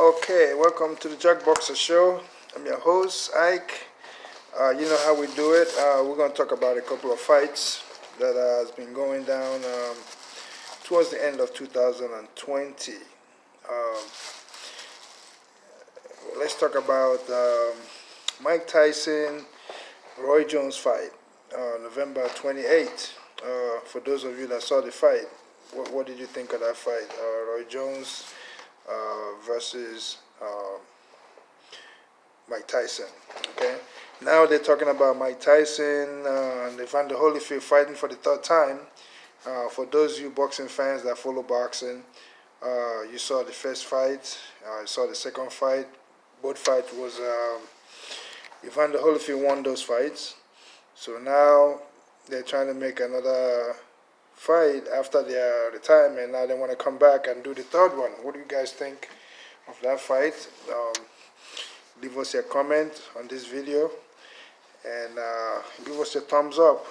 Okay, welcome to the Jackboxer Show. I'm your host, Ike. You know how we do it. We're going to talk about a couple of fights that has been going down towards the end of 2020. Um, let's talk about Mike Tyson, Roy Jones fight, November 28th. For those of you that saw the fight, what did you think of that fight? Roy Jones versus Mike Tyson. Okay. Now they're talking about Mike Tyson and Evander Holyfield fighting for the third time. For those of you boxing fans that follow boxing, you saw the first fight. You saw the second fight. Both fights was Evander Holyfield won those fights. So now they're trying to make another fight after their retirement. Now they want to come back and do the third one. What do you guys think of that fight? Leave us your comment on this video and give us your thumbs up.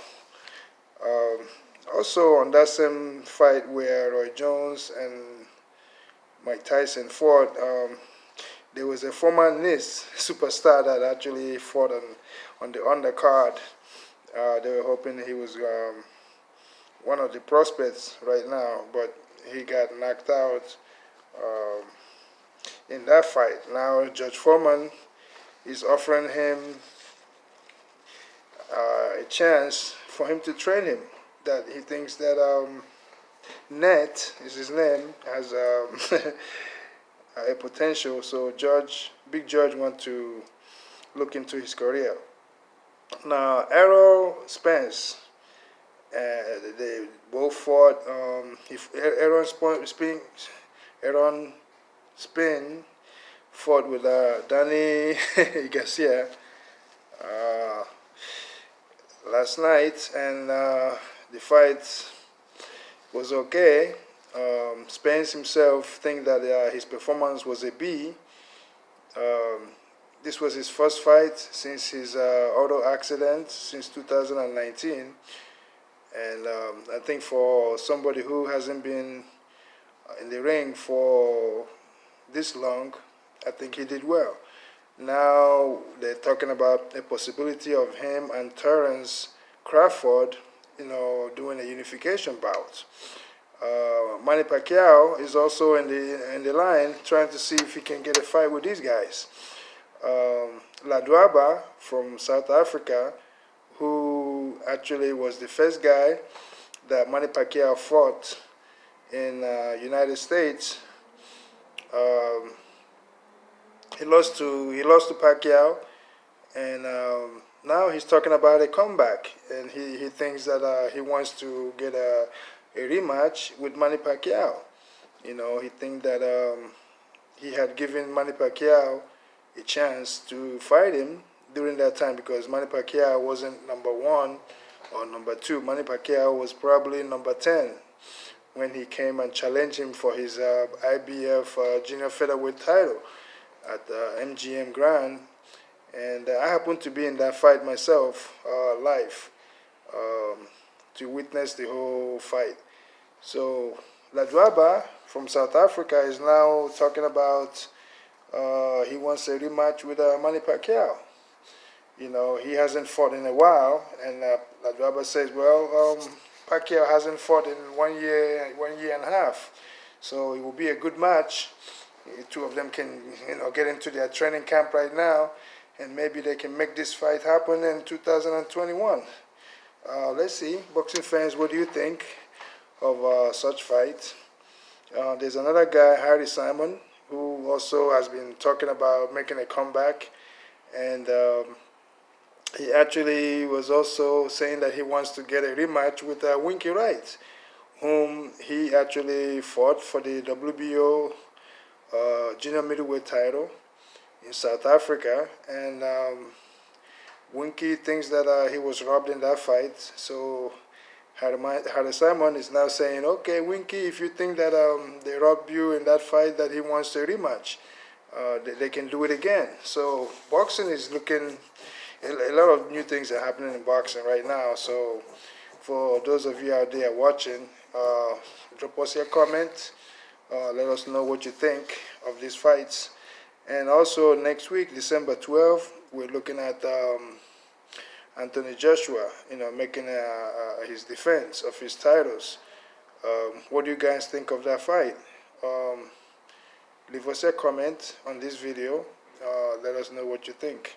Also on that same fight where Roy Jones and Mike Tyson fought, there was a former NIS superstar that actually fought on the undercard. They were hoping he was one of the prospects right now, but he got knocked out in that fight. Now Judge Foreman is offering him a chance for him to train him. That he thinks that Net is his name, has a potential. So Big Judge want to look into his career. Now Errol Spence, they both fought. Aaron Spin fought with Danny Garcia last night, and the fight was okay. Spence himself think that his performance was a B. This was his first fight since his auto accident since 2019, and I think for somebody who hasn't been in the ring for this long, I think he did well. Now they're talking about a possibility of him and Terence Crawford, doing a unification bout. Manny Pacquiao is also in the line, trying to see if he can get a fight with these guys. Ledwaba from South Africa, who actually was the first guy that Manny Pacquiao fought in United States. He lost to Pacquiao, and now he's talking about a comeback, and he thinks that he wants to get a rematch with Manny Pacquiao. He thinks that he had given Manny Pacquiao a chance to fight him during that time, because Manny Pacquiao wasn't number 1 or number 2. Manny Pacquiao was probably number 10 when he came and challenged him for his IBF junior featherweight title at MGM Grand. And I happened to be in that fight myself, live, to witness the whole fight. So Ledwaba from South Africa is now talking about he wants a rematch with Manny Pacquiao. He hasn't fought in a while, and Ledwaba says, well, Pacquiao hasn't fought in 1 year and a half, so it will be a good match. The two of them can, get into their training camp right now, and maybe they can make this fight happen in 2021. Let's see, boxing fans, what do you think of such fights? There's another guy, Harry Simon, who also has been talking about making a comeback, and he actually was also saying that he wants to get a rematch with Winky Wright, whom he actually fought for the WBO junior middleweight title in South Africa, and Winky thinks that he was robbed in that fight. So Harry Simon is now saying, okay, Winky, if you think that they robbed you in that fight, that he wants a rematch, they can do it again. So boxing is looking, a lot of new things are happening in boxing right now. So for those of you out there watching, drop us your comment. Let us know what you think of these fights. And also next week, December 12th, we're looking at Anthony Joshua, making his defense of his titles. What do you guys think of that fight? Um, Leave us a comment on this video. Let us know what you think.